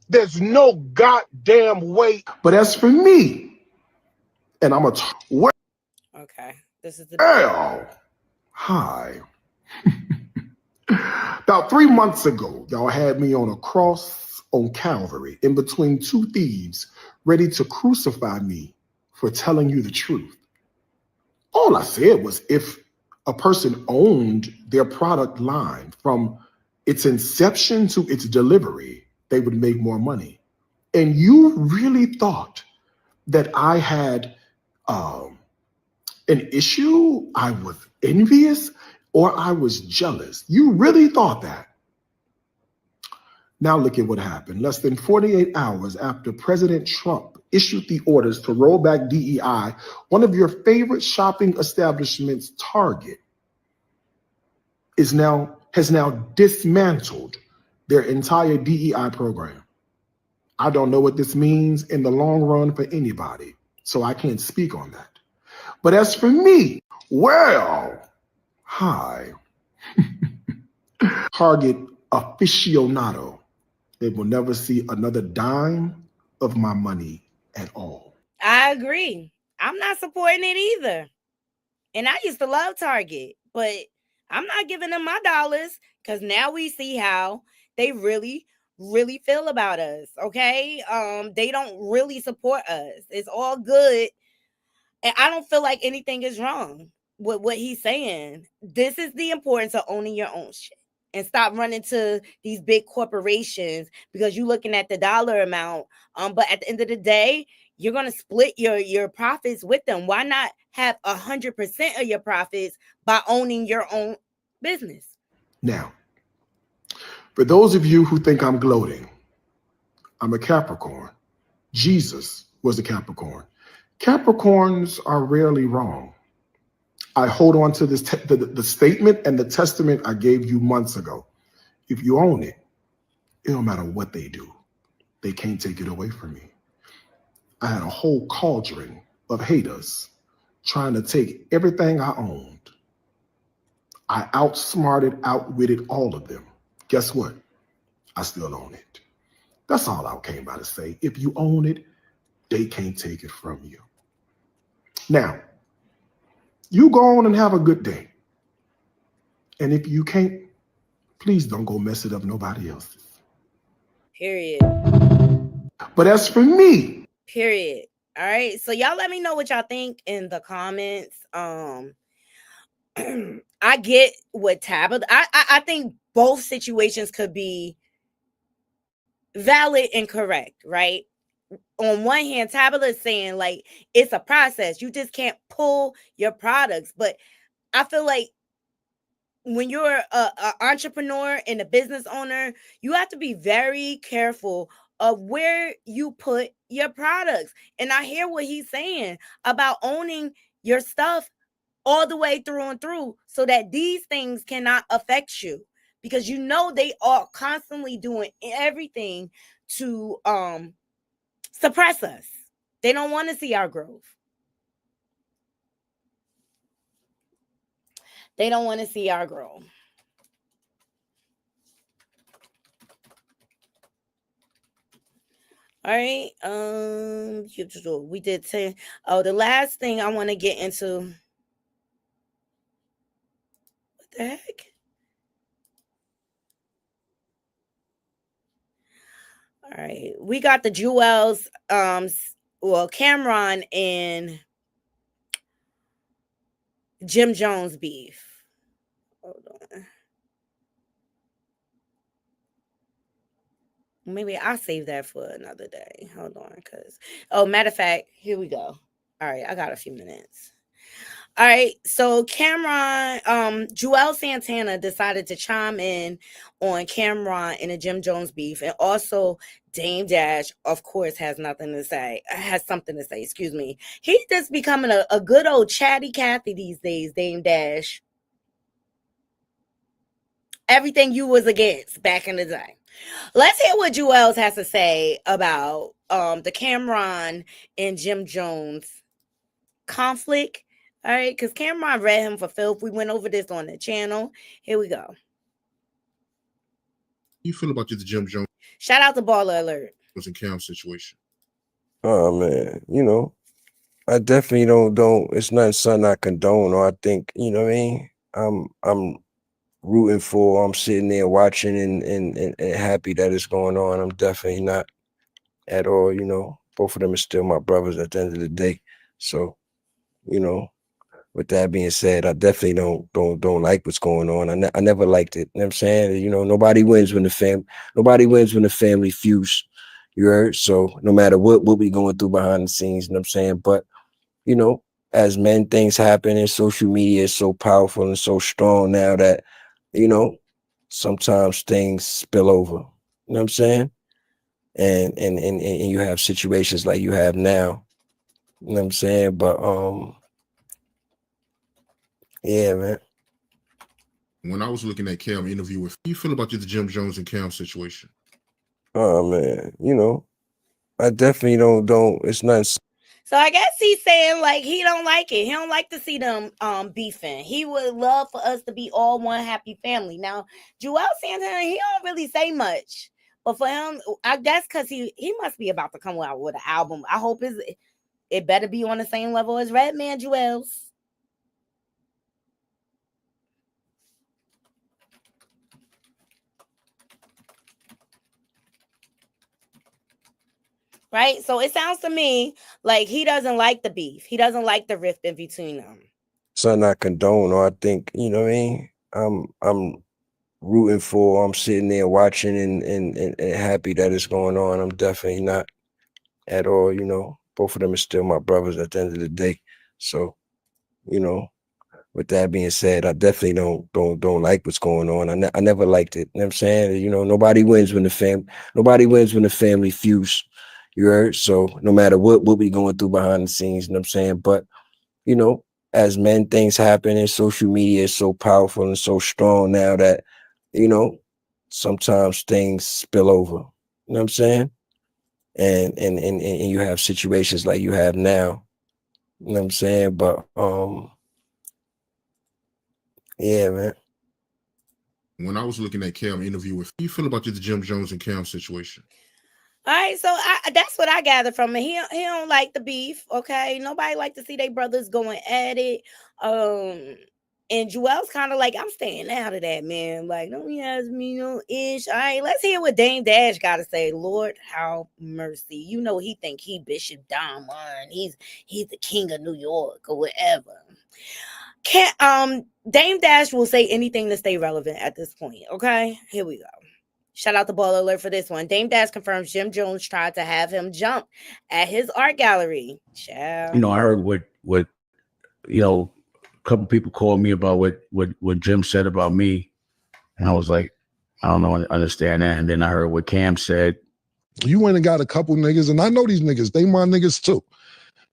There's no goddamn way. But as for me, and I'm a Okay, this is the hi. About 3 months ago, y'all had me on a cross on Calvary in between two thieves ready to crucify me for telling you the truth. All I said was if a person owned their product line from its inception to its delivery, they would make more money. And you really thought that I had an issue, I was envious, or I was jealous. You really thought that. Now look at what happened. Less than 48 hours after President Trump issued the orders to roll back DEI, one of your favorite shopping establishments, Target, has now dismantled their entire DEI program. I don't know what this means in the long run for anybody, so I can't speak on that. But as for me, well, hi. Target aficionado. They will never see another dime of my money at all. I agree. I'm not supporting it either. And I used to love Target, but I'm not giving them my dollars, because now we see how they really feel about us. Okay. They don't really support us. It's all good. And I don't feel like anything is wrong with what he's saying. This is the importance of owning your own shit. And stop running to these big corporations because you're looking at the dollar amount. But at the end of the day, you're going to split your profits with them. Why not have 100% of your profits by owning your own business? Now, For those of you who think I'm gloating, I'm a Capricorn. Jesus was a Capricorn. Capricorns are rarely wrong. I hold on to this the statement and the testament I gave you months ago. If you own it, it don't matter what they do. They can't take it away from me. I had a whole cauldron of haters trying to take everything I owned. I outsmarted, outwitted all of them. Guess what? I still own it. That's all I came by to say. If you own it, they can't take it from you. Now, you go on and have a good day. And if you can't, please don't go mess it up nobody else's. Period. But as for me, period. All right. So y'all let me know what y'all think in the comments. I get what Tabitha. I think both situations could be valid and correct, right? On one hand, Tabitha is saying like it's a process. You just can't pull your products. But I feel like when you're a entrepreneur and a business owner, you have to be very careful of where you put your products. And I hear what he's saying about owning your stuff all the way through and through so that these things cannot affect you, because you know they are constantly doing everything to suppress us. They don't want to see our growth. They don't want to see our growth. All right. We did 10. Oh, the last thing I want to get into. What the heck? All right. We got the Jewels, Cameron and Jim Jones beef. Hold on. Maybe I'll save that for another day. Hold on, matter of fact, here we go. All right, I got a few minutes. All right, so Cameron, Joel Santana decided to chime in on Cameron and the Jim Jones beef, and also Dame Dash, of course, has something to say. Excuse me. He's just becoming a good old chatty Cathy these days, Dame Dash. Everything you was against back in the day. Let's hear what Joel has to say about the Cameron and Jim Jones conflict. All right, because Cameron read him for filth. We went over this on the channel. Here we go. You feel about the Jim Jones? Shout out to Baller Alert. Was in Kemp situation. Oh man, I definitely don't. It's not something I condone, or I think, you know what I mean. I'm rooting for. I'm sitting there watching and happy that it's going on. I'm definitely not at all. Both of them are still my brothers at the end of the day. So, with that being said, I definitely don't like what's going on. I never liked it. You know what I'm saying? Nobody wins when the family feuds. You heard? So no matter what we going through behind the scenes, you know what I'm saying? But, as men, things happen, and social media is so powerful and so strong now that, sometimes things spill over. You know what I'm saying? And you have situations like you have now. You know what I'm saying? But yeah, man. When I was looking at Cam interview, how you feel about the Jim Jones and Cam situation? Oh man, I definitely don't. It's not. So I guess he's saying like he don't like it. He don't like to see them beefing. He would love for us to be all one happy family. Now, Joel Santana, he don't really say much. But for him, I guess because he must be about to come out with an album. I hope it better be on the same level as Redman Joel's. Right? So it sounds to me like he doesn't like the beef. He doesn't like the rift in between them. Something I condone, or I think, you know what I mean? I'm rooting for. I'm sitting there watching and happy that it's going on. I'm definitely not at all. Both of them are still my brothers at the end of the day. So, with with that being said, I definitely don't like what's going on. I never liked it. You know what I'm saying? You know, nobody wins when the family feuds. You heard? So no matter what we going through behind the scenes, you know what I'm saying? But you know, as men, things happen, and social media is so powerful and so strong now that, you know, sometimes things spill over. You know what I'm saying? And you have situations like you have now. You know what I'm saying? But yeah, man. When I was looking at Cam interview with, how do you feel about the Jim Jones and Cam situation? All right, so that's what I gathered from it. He don't like the beef. Okay, nobody like to see their brothers going at it. And Joel's kind of like, I'm staying out of that, man. Like, don't ask me no ish. All right, let's hear what Dame Dash got to say. Lord, how mercy. You know he think he Bishop Don Juan. He's the king of New York or whatever. Dame Dash will say anything to stay relevant at this point. Okay, here we go. Shout out to Ball Alert for this one. Dame Dash confirms Jim Jones tried to have him jump at his art gallery. Child. You know, I heard what you know, a couple people called me about what Jim said about me, and I was like, I don't know, understand that. And then I heard what Cam said. You went and got a couple niggas, and I know these niggas. They my niggas too.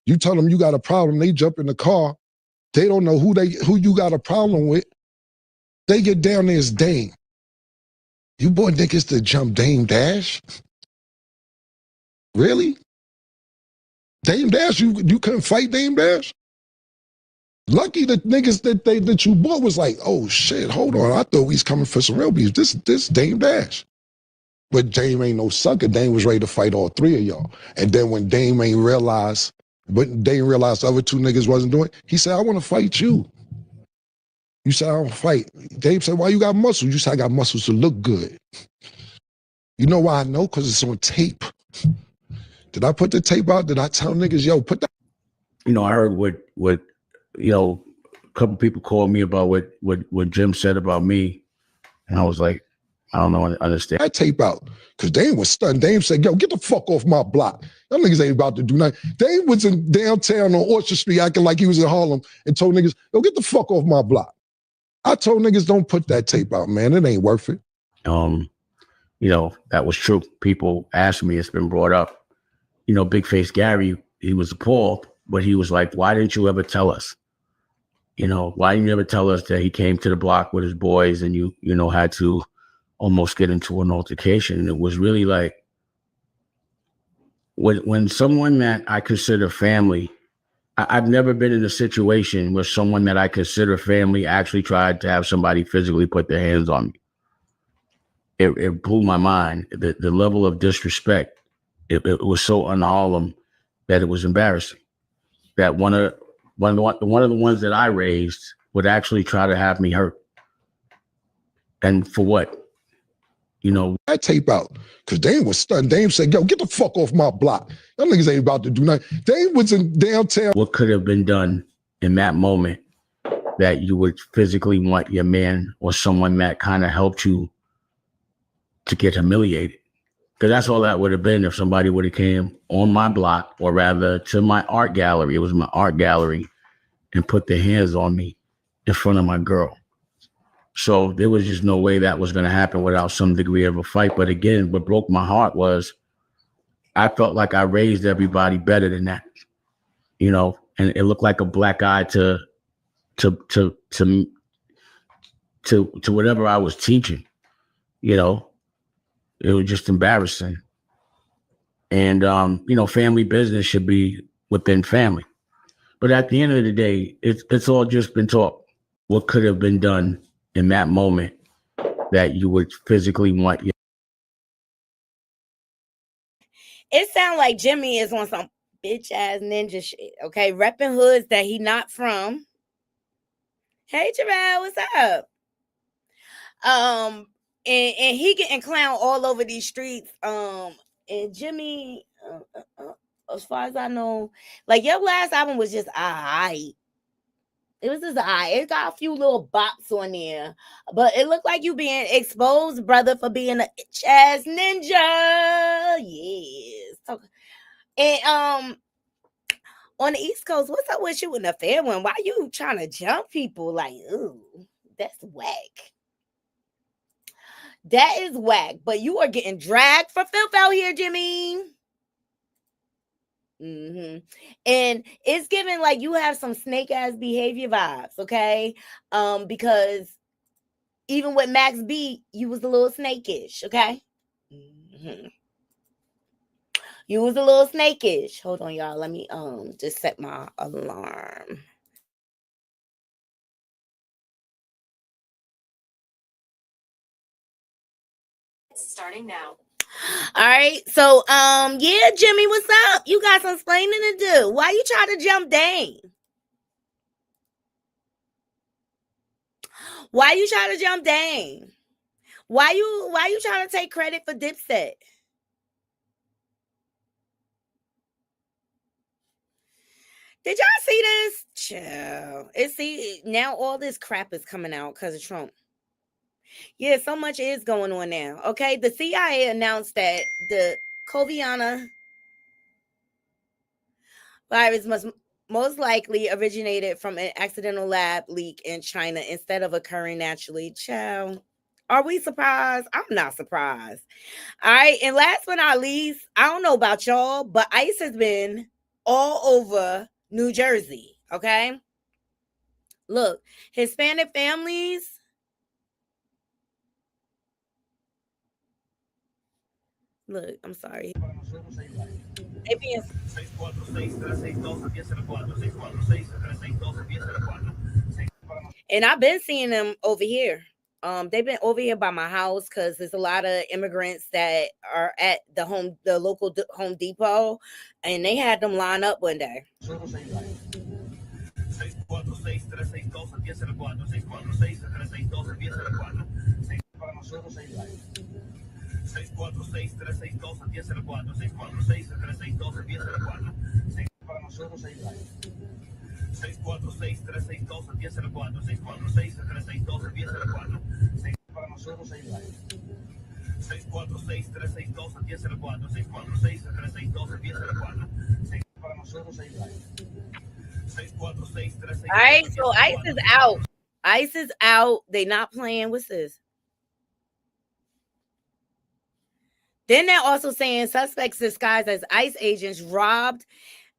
You tell them you got a problem, they jump in the car. They don't know who you got a problem with. They get down there as Dame. You boy niggas to jump Dame Dash? Really? Dame Dash, you couldn't fight Dame Dash? Lucky the niggas that you bought was like, oh shit, hold on. I thought we was coming for some real beef. This Dame Dash. But Dame ain't no sucker. Dame was ready to fight all three of y'all. And then when Dame realized the other two niggas wasn't doing it, he said, I want to fight you. You said, I don't fight. Dame said, why you got muscles? You said, I got muscles to look good. You know why I know? Because it's on tape. Did I put the tape out? Did I tell niggas, yo, put that? You know, I heard what you know, a couple people called me about what Jim said about me, and I was like, I don't know, understand. That tape out. Because Dame was stunned. Dame said, yo, get the fuck off my block. Them niggas ain't about to do nothing. Dame was in downtown on Orchard Street acting like he was in Harlem and told niggas, yo, get the fuck off my block. I told niggas, don't put that tape out, man. It ain't worth it. You know, that was true. People asked me, it's been brought up. You know, Big Face Gary, he was appalled, but he was like, why didn't you ever tell us? You know, why didn't you ever tell us that he came to the block with his boys and you know, had to almost get into an altercation? And it was really like, when someone that I consider family, I've never been in a situation where someone that I consider family actually tried to have somebody physically put their hands on me. It blew my mind. The level of disrespect, it was so un-Harlem that it was embarrassing. That one of the ones that I raised would actually try to have me hurt. And for what? You know, that tape out. Because Dame was stunned. Dame said, yo, get the fuck off my block. Them niggas ain't about to do nothing. Dame was in downtown. What could have been done in that moment that you would physically want your man or someone that kind of helped you to get humiliated? Because that's all that would have been if somebody would have came on my block, or rather to my art gallery. It was my art gallery, and put their hands on me in front of my girl. So there was just no way that was going to happen without some degree of a fight. But again, what broke my heart was I felt like I raised everybody better than that, you know, and it looked like a black eye to whatever I was teaching, you know. It was just embarrassing. And, you know, family business should be within family. But at the end of the day, it's all just been talk. What could have been done in that moment that you would physically want your... It sounds like Jimmy is on some bitch ass ninja shit, okay? Repping hoods that he not from. Hey, Jarrell, what's up? And he getting clowned all over these streets. And Jimmy, as far as I know, like your last album was just alright. It was just alright. It got a few little bops on there, but it looked like you being exposed, brother, for being a itch ass ninja. Yes. And on the East Coast, what's up with you and the fair one? Why you trying to jump people? Like, ooh, that's whack. That is whack. But you are getting dragged for filth out here, Jimmy. And it's giving like you have some snake ass behavior vibes, okay? Because even with Max B, you was a little snakish, okay? You was a little snakish. Hold on, y'all. Let me just set my alarm. Starting now. All right. So yeah, Jimmy, what's up? You got some explaining to do. Why you trying to jump Dane? Why you trying to jump Dane? Why you trying to take credit for Dipset? Did y'all see this? Chill. See, now all this crap is coming out because of Trump. Yeah, so much is going on now. Okay, the CIA announced that the COVID virus must most likely originated from an accidental lab leak in China instead of occurring naturally. Child. Are we surprised? I'm not surprised. All right, and last but not least, I don't know about y'all, but ICE has been all over New Jersey, okay? Look, Hispanic families. Look, I'm sorry. And I've been seeing them over here. They've been over here by my house because there's a lot of immigrants that are at the local Home Depot, and they had them line up one day. All right, so ICE is out. ICE is out. They not playing. What's this? Then they're also saying suspects disguised as ICE agents robbed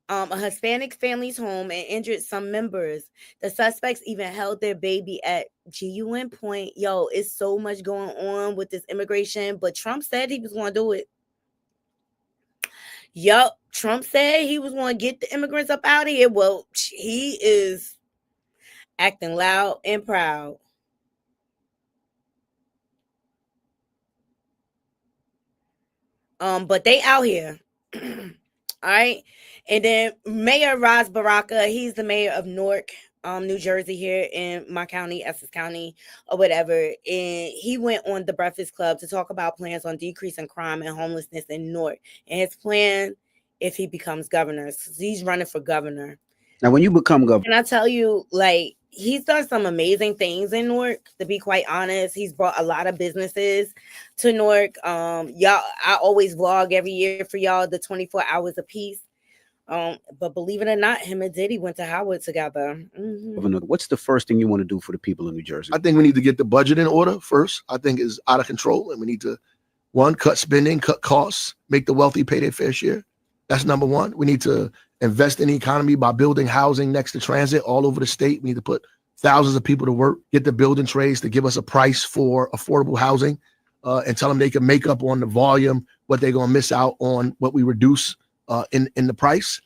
a Hispanic family's home and injured some members. The suspects even held their baby at GUN point. Yo, it's so much going on with this immigration, but Trump said he was going to do it. Yup, Trump said he was going to get the immigrants up out of here. Well, he is acting loud and proud. But they out here. All right. And then Mayor Ras Baraka, he's the mayor of Newark, New Jersey, here in my county, Essex County, or whatever. And he went on the Breakfast Club to talk about plans on decreasing crime and homelessness in Newark. And his plan, if he becomes governor, he's running for governor. Now, when you become governor, can I tell you, like, he's done some amazing things in Newark, to be quite honest. He's brought a lot of businesses to Newark. Y'all, I always vlog every year for y'all, the 24 hours of peace. But believe it or not, him and Diddy went to Howard together. What's the first thing you want to do for the people of New Jersey? I think we need to get the budget in order first. I think it's out of control, and we need to, one, cut spending, cut costs, make the wealthy pay their fair share. That's number one. We need to invest in the economy by building housing next to transit all over the state. We need to put thousands of people to work, get the building trades to give us a price for affordable housing, and tell them they can make up on the volume what they're going to miss out on what we reduce in the price.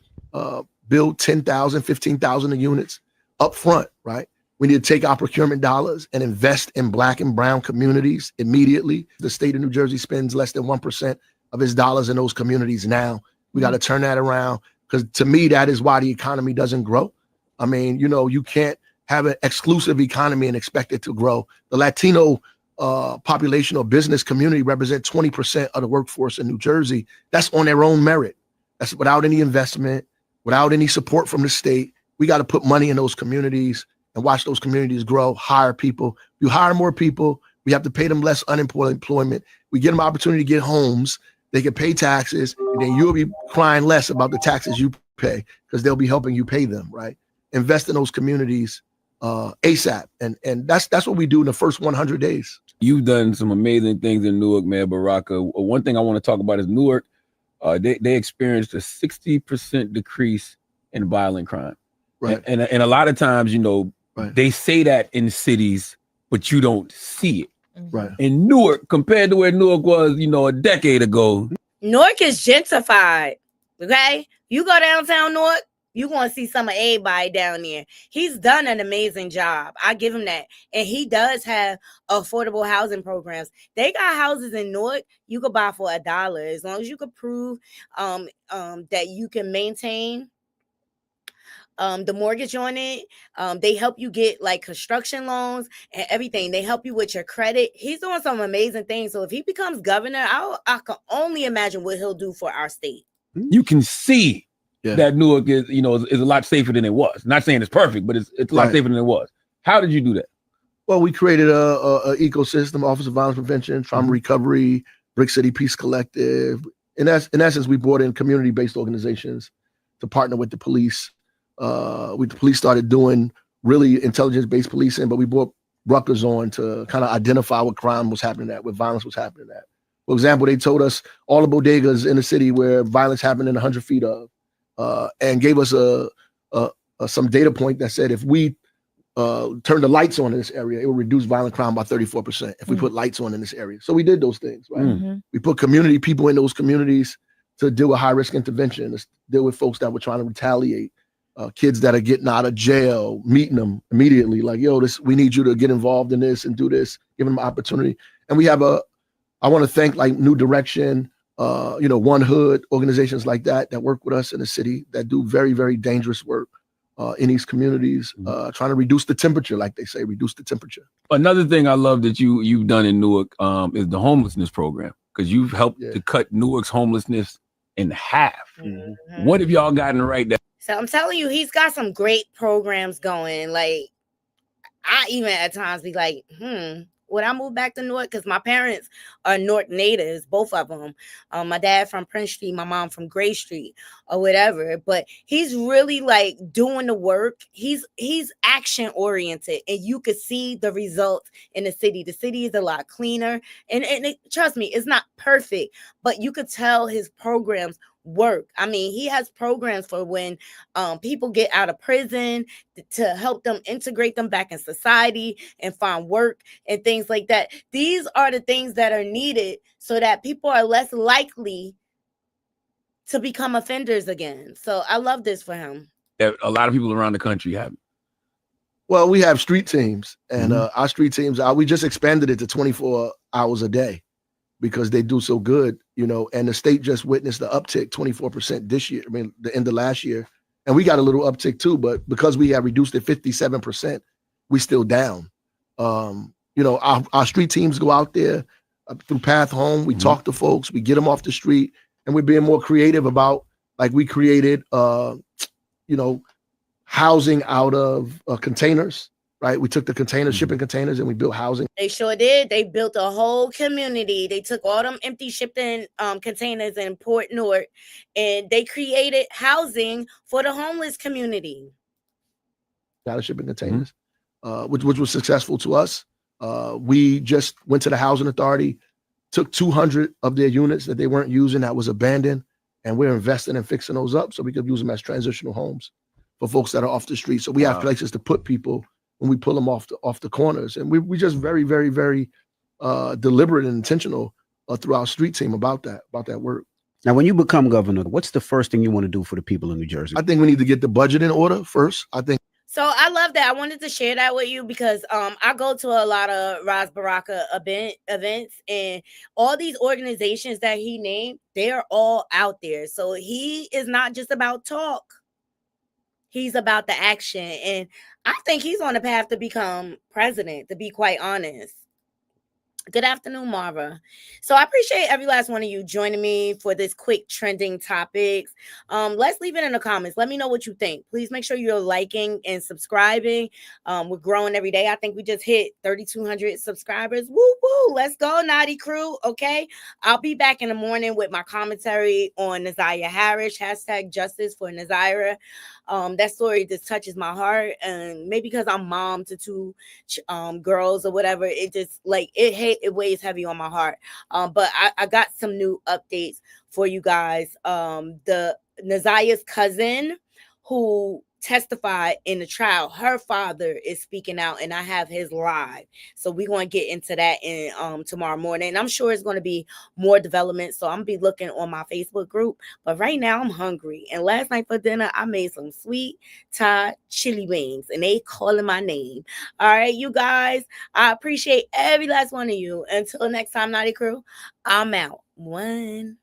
Build 10,000, 15,000 units up front, right? We need to take our procurement dollars and invest in Black and brown communities immediately. The state of New Jersey spends less than 1% of its dollars in those communities now. We got to turn that around, because to me, that is why the economy doesn't grow. I mean, you know, you can't have an exclusive economy and expect it to grow. The Latino population or business community represent 20% of the workforce in New Jersey. That's on their own merit. That's without any investment, without any support from the state. We got to put money in those communities and watch those communities grow, hire people. You hire more people, we have to pay them less unemployment. We get them opportunity to get homes. They can pay taxes, and then you'll be crying less about the taxes you pay, because they'll be helping you pay them, right? Invest in those communities ASAP. And that's what we do in the first 100 days. You've done some amazing things in Newark, Mayor Baraka. One thing I want to talk about is Newark. They experienced a 60% decrease in violent crime. Right. And a lot of times, they say that in cities, but you don't see it. Right. In Newark, compared to where Newark was, a decade ago. Newark is gentrified. Okay? You go downtown Newark, you're going to see some of everybody down there. He's done an amazing job. I give him that. And he does have affordable housing programs. They got houses in Newark you could buy for $1 as long as you could prove that you can maintain the mortgage on it. They help you get like construction loans and everything. They help you with your credit. He's doing some amazing things. So if he becomes governor, I can only imagine what he'll do for our state. You can see that Newark is a lot safer than it was. Not saying it's perfect, but it's a lot safer than it was. How did you do that? Well, we created a ecosystem, Office of Violence Prevention, Trauma Recovery, Brick City Peace Collective. In essence, we brought in community-based organizations to partner with the police. The police started doing really intelligence-based policing, but we brought Rutgers on to kind of identify what crime was happening at, what violence was happening at. For example, they told us all the bodegas in the city where violence happened in 100 feet of, and gave us some data point that said if we turn the lights on in this area, it will reduce violent crime by 34% if we put lights on in this area. So we did those things, right? We put community people in those communities to deal with high-risk intervention, to deal with folks that were trying to retaliate, kids that are getting out of jail, meeting them immediately, like, yo, we need you to get involved in this and do this, giving them opportunity. And we have I want to thank like New Direction, One Hood, organizations like that work with us in the city that do very, very dangerous work in these communities, trying to reduce the temperature, like they say, reduce the temperature. Another thing I love that you've done in Newark is the homelessness program, because you've helped to cut Newark's homelessness in half. What have y'all gotten right there? So I'm telling you, he's got some great programs going. Like, I even at times be like, would I move back to Newark? Because my parents are Newark natives, both of them. My dad from Prince Street, my mom from Gray Street or whatever. But he's really like doing the work. He's action oriented, and you could see the results in the city. The city is a lot cleaner. And trust me, it's not perfect, but you could tell his programs work. I mean, he has programs for when people get out of prison to help them integrate them back in society and find work and things like that. These are the things that are needed so that people are less likely to become offenders again. So I love this for him. That a lot of people around the country have. Well, we have street teams, and our street teams, we just expanded it to 24 hours a day, because they do so good, and the state just witnessed the uptick 24% this year. I mean, the end of last year. And we got a little uptick too, but because we have reduced it 57%, we still down. Our street teams go out there through Path Home. We talk to folks, we get them off the street, and we're being more creative about, like, we created, housing out of containers. Right, we took the containers, shipping containers, and we built housing. They sure did. They built a whole community. They took all them empty shipping containers in Port Newark, and they created housing for the homeless community. Out of shipping containers, which was successful to us. We just went to the housing authority, took 200 of their units that they weren't using that was abandoned, and we're investing in fixing those up so we could use them as transitional homes for folks that are off the street. So we have places to put people when we pull them off the corners. And we just very, very, very deliberate and intentional through our street team about that work. Now, when you become governor, what's the first thing you want to do for the people in New Jersey? I think we need to get the budget in order first. So I love that. I wanted to share that with you because I go to a lot of Ras Baraka events, and all these organizations that he named, they're all out there. So he is not just about talk. He's about the action. And I think he's on the path to become president, to be quite honest. Good afternoon, Mara. So I appreciate every last one of you joining me for this quick trending topics. Let's leave it in the comments. Let me know what you think. Please make sure you're liking and subscribing. We're growing every day. I think we just hit 3,200 subscribers. Woo woo! Let's go, Naughty Crew. Okay, I'll be back in the morning with my commentary on Nazaya Harris. # justice for Nazira. That story just touches my heart, and maybe because I'm mom to two girls or whatever, it just like it weighs heavy on my heart. But I got some new updates for you guys. The Nazaya's cousin who testified in the trial, her father is speaking out, and I have his live. So we're going to get into that in tomorrow morning. And I'm sure it's going to be more development. So I'm gonna be looking on my Facebook group. But right now I'm hungry. And last night for dinner, I made some sweet Thai chili wings, and they calling my name. All right, you guys. I appreciate every last one of you. Until next time, Naughty Crew, I'm out. One.